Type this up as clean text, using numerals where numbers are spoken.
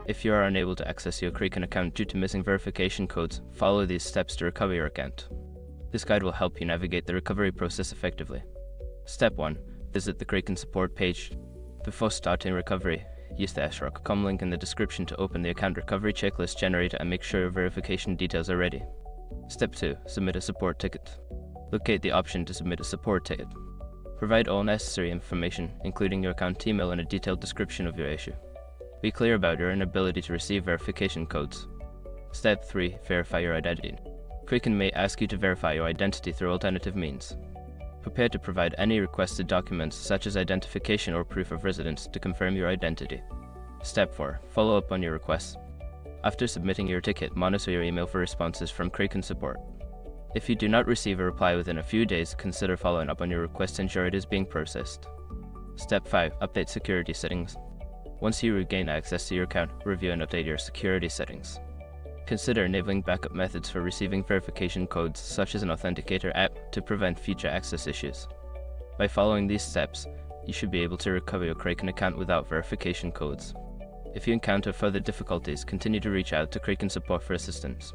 If you are unable to access your Kraken account due to missing verification codes, follow these steps to recover your account. This guide will help you navigate the recovery process effectively. Step 1. Visit the Kraken support page. Before starting recovery, use the srock.com link in the description to open the account recovery checklist generator and make sure your verification details are ready. Step 2. Submit a support ticket. Locate the option to submit a support ticket. Provide all necessary information, including your account email and a detailed description of your issue. Be clear about your inability to receive verification codes. Step 3. Verify your identity. Kraken may ask you to verify your identity through alternative means. Prepare to provide any requested documents such as identification or proof of residence to confirm your identity. Step 4. Follow up on your requests. After submitting your ticket, monitor your email for responses from Kraken support. If you do not receive a reply within a few days, consider following up on your request to ensure it is being processed. Step 5. Update security settings. Once you regain access to your account, review and update your security settings. Consider enabling backup methods for receiving verification codes, such as an authenticator app, to prevent future access issues. By following these steps, you should be able to recover your Kraken account without verification codes. If you encounter further difficulties, continue to reach out to Kraken support for assistance.